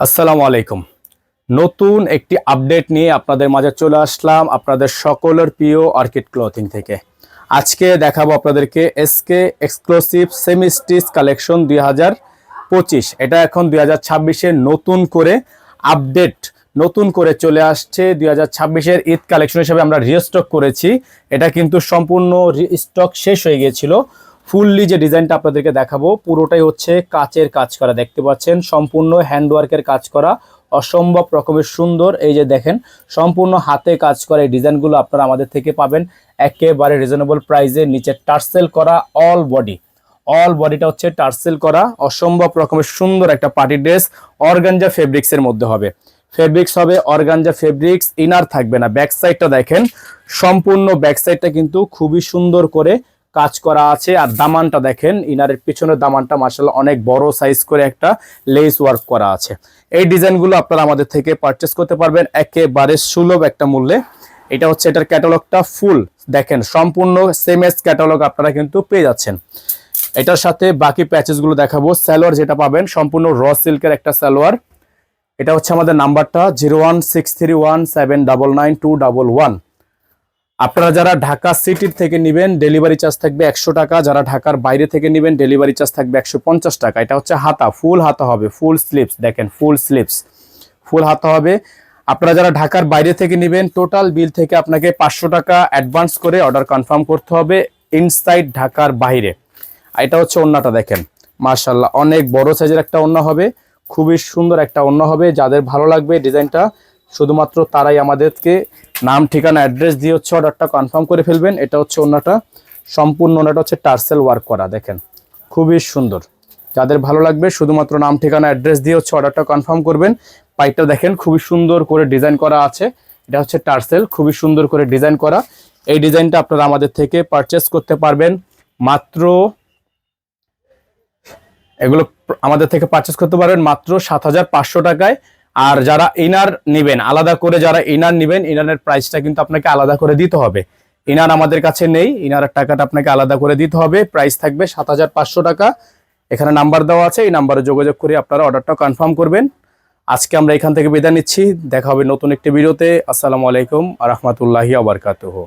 আসসালামু আলাইকুম। নতুন একটি আপডেট নিয়ে আপনাদের মাঝে চলে আসলাম আপনাদের সকলের প্রিয় অর্কিড ক্লথিং থেকে। আজকে দেখাবো আপনাদেরকে SK exclusive semi stitch collection 2025। এটা এখন 2026-এ নতুন করে আপডেট নতুন করে চলে আসছে। 2026-এর ঈদ কালেকশন হিসেবে আমরা রিস্টক করেছি। এটা কিন্তু সম্পূর্ণ রিস্টক শেষ হয়ে গিয়েছিল। ফুললি যে ডিজাইনটা আপনাদেরকে দেখাবো পুরোটাই হচ্ছে কাচের কাজ করা, দেখতে পাচ্ছেন সম্পূর্ণ হ্যান্ডওয়ার্কের কাজ করা, অসম্ভব রকমের সুন্দর। এই যে দেখেন সম্পূর্ণ হাতে কাজ করা এই ডিজাইনগুলো আপনারা আমাদের থেকে পাবেন একেবারে রিজনেবল প্রাইসে। নিচে টার্সেল করা অল বডিটা হচ্ছে টার্সেল করা, অসম্ভব রকমের সুন্দর একটা পার্টি ড্রেস। অর্গানজা ফেব্রিক্সের মধ্যে হবে, ফেব্রিক্স হবে অর্গানজা ফেব্রিক্স। ইনার থাকবে না। ব্যাক সাইডটা দেখেন, সম্পূর্ণ ব্যাক সাইডটা কিন্তু খুবই সুন্দর করে কাজ করা আছে। আর দামানটা দেখেন, ইনারের পিছনের দামানটা মাশাআল্লাহ অনেক বড় সাইজ করে একটা লেস ওয়ার্ক করা আছে। এই ডিজাইনগুলো আপনারা আমাদের থেকে পারচেস করতে পারবেন একেবারে সুলভ একটা মূল্যে। এটা হচ্ছে এটার ক্যাটালগটা ফুল দেখেন, সম্পূর্ণ সেম এস ক্যাটালগ আপনারা কিন্তু পেয়ে যাচ্ছেন। এটার সাথে বাকি প্যাচেসগুলো দেখাবো। সালোয়ার যেটা পাবেন সম্পূর্ণ র সিল্কের একটা সালোয়ার। এটা হচ্ছে আমাদের নাম্বারটা 01631799211। আপনারা যারা ঢাকা সিটির থেকে নেবেন ডেলিভারি চার্জ থাকবে 100 টাকা, যারা ঢাকার বাইরে থেকে নেবেন ডেলিভারি চার্জ থাকবে 150 টাকা। এটা হচ্ছে হাতা, ফুল হাতা হবে, ফুল স্লিভস দেখেন, ফুল হাতা হবে। আপনারা যারা ঢাকার বাইরে থেকে নেবেন টোটাল বিল থেকে আপনাকে 500 টাকা অ্যাডভান্স করে অর্ডার কনফার্ম করতে হবে ইনসাইড ঢাকার বাইরে। এটা হচ্ছে ওন্নাটা দেখেন, মাশাআল্লাহ অনেক বড় সাইজের একটা ওন্না হবে, খুবই সুন্দর একটা ওন্না হবে। যাদের ভালো লাগবে ডিজাইনটা শুধুমাত্র তারাই আমাদেরকে নাম ঠিকানা অ্যাড্রেস দিয়ে হচ্ছে অর্ডারটা কনফার্ম করে ফেলবেন। এটা হচ্ছে ওন্নাটা, সম্পূর্ণ ওন্নাটা হচ্ছে টার্সেল ওয়ার্ক করা দেখেন, খুবই সুন্দর। যাদের ভালো লাগবে শুধুমাত্র নাম ঠিকানা অ্যাড্রেস দিয়ে হচ্ছে অর্ডারটা কনফার্ম করবেন। পাইপটা দেখেন খুবই সুন্দর করে ডিজাইন করা আছে। এটা হচ্ছে টার্সেল, খুবই সুন্দর করে ডিজাইন করা। এই ডিজাইনটা আপনারা আমাদের থেকে পারচেস করতে পারবেন মাত্র, এগুলো আমাদের থেকে পারচেস করতে পারবেন মাত্র 7500 টাকায়। আর যারা ইনার নেবেন আলাদা করে, যারা ইনার নেবেন ইনারের প্রাইসটা কিন্তু আপনাকে আলাদা করে দিতে হবে। ইনার আমাদের কাছে নেই, ইনারের টাকাটা আপনাকে আলাদা করে দিতে হবে। প্রাইস থাকবে 7500 টাকা। এখানে নাম্বার দেওয়া আছে, এই নাম্বারে যোগাযোগ করে আপনারা অর্ডারটা কনফার্ম করবেন। আজকে আমরা এখান থেকে বিদায় নিচ্ছি, দেখা হবে নতুন একটি ভিডিওতে। আসসালামু আলাইকুম ওয়া রাহমাতুল্লাহি ওয়া বারাকাতুহু।